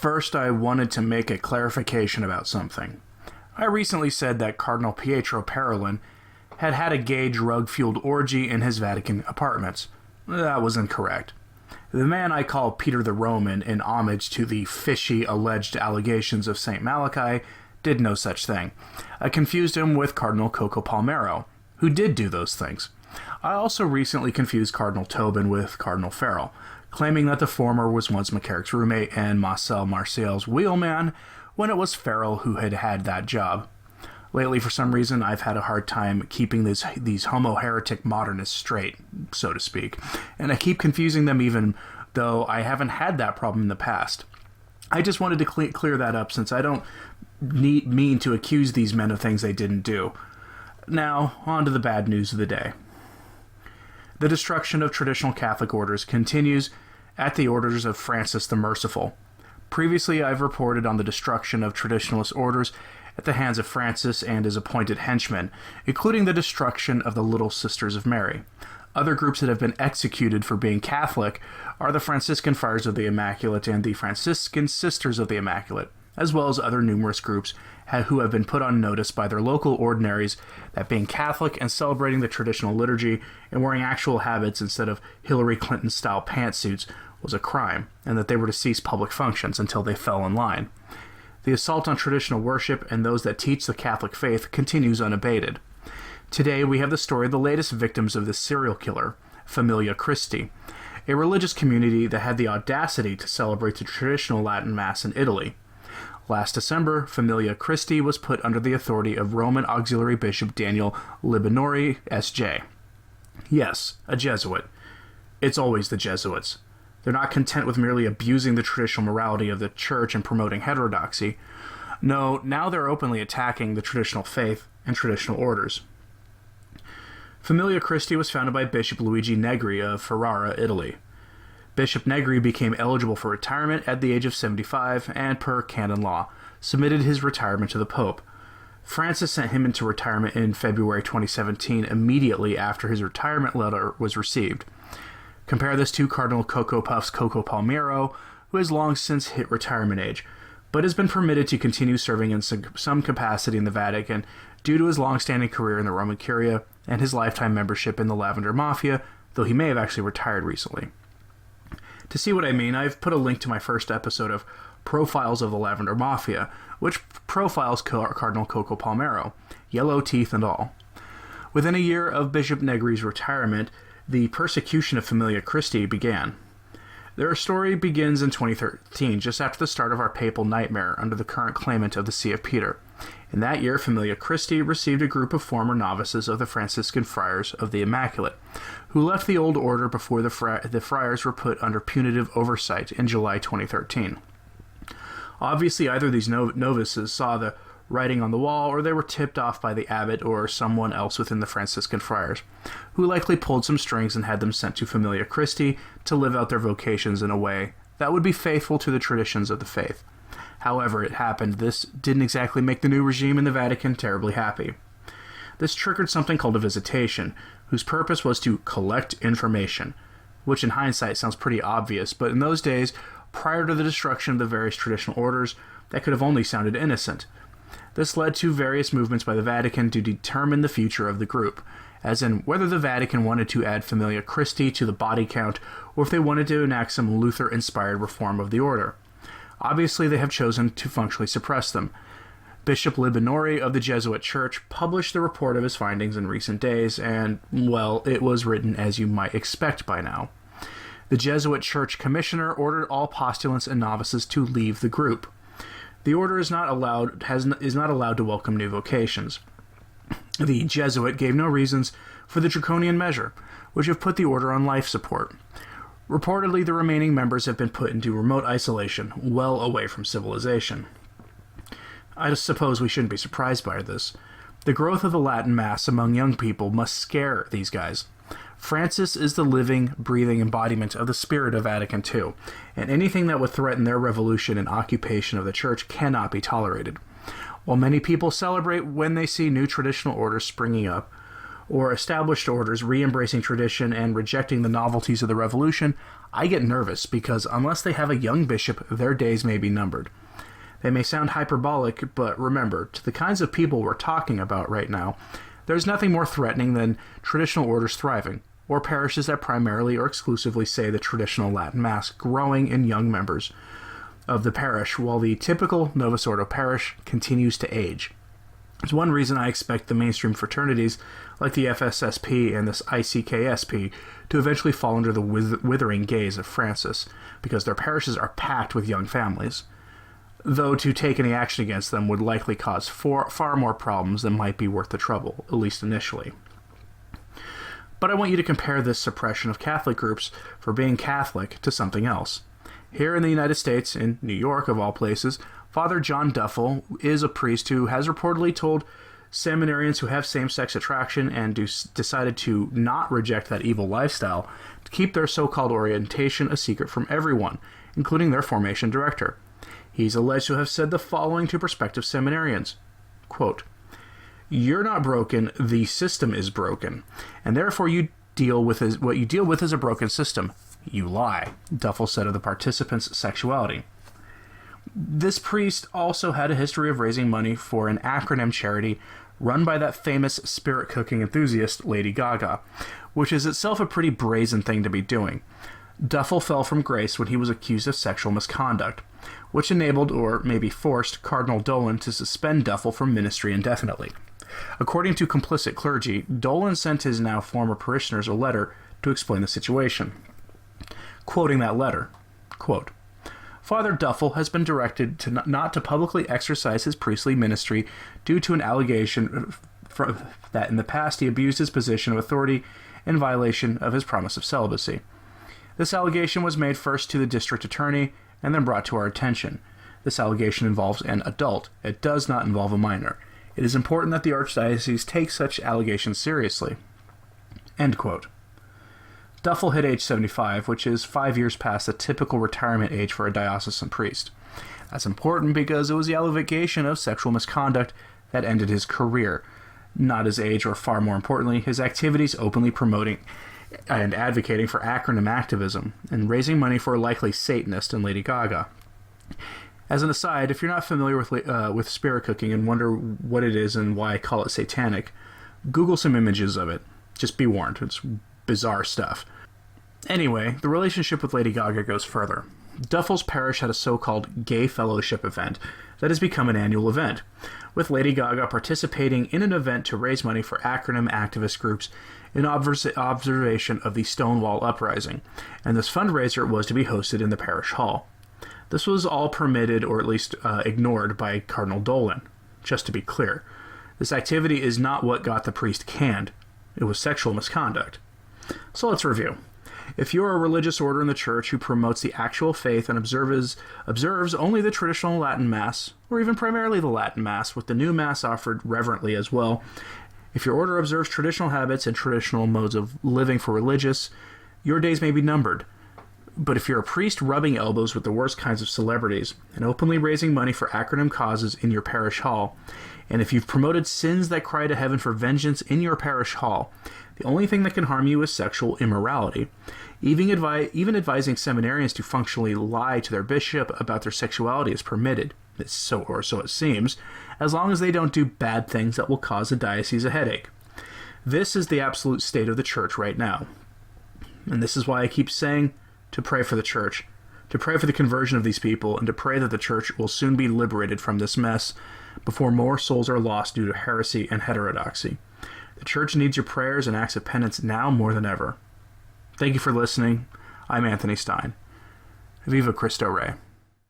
First, I wanted to make a clarification about something. I recently said that Cardinal Pietro Parolin had had a gay drug-fueled orgy in his Vatican apartments. That was incorrect. The man I call Peter the Roman in homage to the fishy alleged allegations of St. Malachi did no such thing. I confused him with Cardinal Coco Palmero, who did do those things. I also recently confused Cardinal Tobin with Cardinal Farrell, claiming that the former was once McCarrick's roommate and Marcel Martial's wheelman when it was Farrell who had had that job. Lately, for some reason, I've had a hard time keeping these homo-heretic modernists straight, so to speak, and I keep confusing them even though I haven't had that problem in the past. I just wanted to clear that up since I don't mean to accuse these men of things they didn't do. Now, on to the bad news of the day. The destruction of traditional Catholic orders continues at the orders of Francis the Merciful. Previously, I've reported on the destruction of traditionalist orders at the hands of Francis and his appointed henchmen, including the destruction of the Little Sisters of Mary. Other groups that have been executed for being Catholic are the Franciscan Friars of the Immaculate and the Franciscan Sisters of the Immaculate, as well as other numerous groups who have been put on notice by their local ordinaries that being Catholic and celebrating the traditional liturgy and wearing actual habits instead of Hillary Clinton-style pantsuits was a crime, and that they were to cease public functions until they fell in line. The assault on traditional worship and those that teach the Catholic faith continues unabated. Today, we have the story of the latest victims of this serial killer, Familia Christi, a religious community that had the audacity to celebrate the traditional Latin Mass in Italy. Last December, Familia Christi was put under the authority of Roman Auxiliary Bishop Daniel Libinori, S.J. Yes, a Jesuit. It's always the Jesuits. They're not content with merely abusing the traditional morality of the Church and promoting heterodoxy. No, now they're openly attacking the traditional faith and traditional orders. Familia Christi was founded by Bishop Luigi Negri of Ferrara, Italy. Bishop Negri became eligible for retirement at the age of 75 and, per canon law, submitted his retirement to the Pope. Francis sent him into retirement in February 2017, immediately after his retirement letter was received. Compare this to Cardinal Coco Puff's Coco Palmero, who has long since hit retirement age, but has been permitted to continue serving in some capacity in the Vatican due to his long-standing career in the Roman Curia and his lifetime membership in the Lavender Mafia, though he may have actually retired recently. To see what I mean, I've put a link to my first episode of Profiles of the Lavender Mafia, which profiles Cardinal Coco Palmero, yellow teeth and all. Within a year of Bishop Negri's retirement, the persecution of Familia Christi began. Their story begins in 2013, just after the start of our papal nightmare under the current claimant of the See of Peter. In that year, Familia Christi received a group of former novices of the Franciscan Friars of the Immaculate, who left the old order before the friars were put under punitive oversight in July 2013. Obviously, either these novices saw the writing on the wall, or they were tipped off by the abbot or someone else within the Franciscan Friars, who likely pulled some strings and had them sent to Familia Christi to live out their vocations in a way that would be faithful to the traditions of the faith. However it happened, this didn't exactly make the new regime in the Vatican terribly happy. This triggered something called a visitation, whose purpose was to collect information, which in hindsight sounds pretty obvious, but in those days, prior to the destruction of the various traditional orders, that could have only sounded innocent. This led to various movements by the Vatican to determine the future of the group, as in whether the Vatican wanted to add Familia Christi to the body count or if they wanted to enact some Luther-inspired reform of the order. Obviously, they have chosen to functionally suppress them. Bishop Libinori of the Jesuit Church published the report of his findings in recent days, and, well, it was written as you might expect by now. The Jesuit Church Commissioner ordered all postulants and novices to leave the group. The order is not allowed to welcome new vocations. The Jesuit gave no reasons for the draconian measure, which have put the order on life support. Reportedly, the remaining members have been put into remote isolation, well away from civilization. I suppose we shouldn't be surprised by this. The growth of the Latin Mass among young people must scare these guys. Francis is the living, breathing embodiment of the spirit of Vatican II, and anything that would threaten their revolution and occupation of the Church cannot be tolerated. While many people celebrate when they see new traditional orders springing up, or established orders re-embracing tradition and rejecting the novelties of the revolution, I get nervous because unless they have a young bishop, their days may be numbered. They may sound hyperbolic, but remember, to the kinds of people we're talking about right now, there's nothing more threatening than traditional orders thriving, or parishes that primarily or exclusively say the traditional Latin Mass growing in young members of the parish, while the typical Novus Ordo parish continues to age. It's one reason I expect the mainstream fraternities like the FSSP and this ICKSP to eventually fall under the withering gaze of Francis, because their parishes are packed with young families, though to take any action against them would likely cause far more problems than might be worth the trouble, at least initially. But I want you to compare this suppression of Catholic groups for being Catholic to something else. Here in the United States, in New York of all places, Father John Duffel is a priest who has reportedly told seminarians who have same-sex attraction and decided to not reject that evil lifestyle to keep their so-called orientation a secret from everyone, including their formation director. He's alleged to have said the following to prospective seminarians, quote, "You're not broken, the system is broken, and therefore what you deal with is a broken system. You lie," Duffel said of the participants' sexuality. This priest also had a history of raising money for an acronym charity run by that famous spirit cooking enthusiast Lady Gaga, which is itself a pretty brazen thing to be doing. Duffel fell from grace when he was accused of sexual misconduct, which enabled, or maybe forced, Cardinal Dolan to suspend Duffel from ministry indefinitely. According to complicit clergy, Dolan sent his now former parishioners a letter to explain the situation. Quoting that letter, quote, "Father Duffel has been directed to not to publicly exercise his priestly ministry due to an allegation that in the past he abused his position of authority in violation of his promise of celibacy. This allegation was made first to the district attorney and then brought to our attention. This allegation involves an adult. It does not involve a minor. It is important that the Archdiocese take such allegations seriously." End quote. Duffel hit age 75, which is 5 years past the typical retirement age for a diocesan priest. That's important because it was the allegation of sexual misconduct that ended his career, not his age, or far more importantly, his activities openly promoting and advocating for acronym activism and raising money for a likely Satanist and Lady Gaga. As an aside, if you're not familiar with spirit cooking and wonder what it is and why I call it satanic, Google some images of it. Just be warned, it's bizarre stuff. Anyway, the relationship with Lady Gaga goes further. Duffel's parish had a so-called gay fellowship event that has become an annual event, with Lady Gaga participating in an event to raise money for acronym activist groups in observation of the Stonewall Uprising, and this fundraiser was to be hosted in the parish hall. This was all permitted, or at least ignored, by Cardinal Dolan. Just to be clear, this activity is not what got the priest canned. It was sexual misconduct. So let's review. If you're a religious order in the church who promotes the actual faith and observes only the traditional Latin Mass, or even primarily the Latin Mass, with the new Mass offered reverently as well, if your order observes traditional habits and traditional modes of living for religious, your days may be numbered. But if you're a priest rubbing elbows with the worst kinds of celebrities and openly raising money for acronym causes in your parish hall, and if you've promoted sins that cry to heaven for vengeance in your parish hall, the only thing that can harm you is sexual immorality. Even advising seminarians to functionally lie to their bishop about their sexuality is permitted, or so it seems, as long as they don't do bad things that will cause the diocese a headache. This is the absolute state of the church right now. And this is why I keep saying to pray for the church, to pray for the conversion of these people, and to pray that the church will soon be liberated from this mess before more souls are lost due to heresy and heterodoxy. The church needs your prayers and acts of penance now more than ever. Thank you for listening. I'm Anthony Stine. Viva Cristo Rey.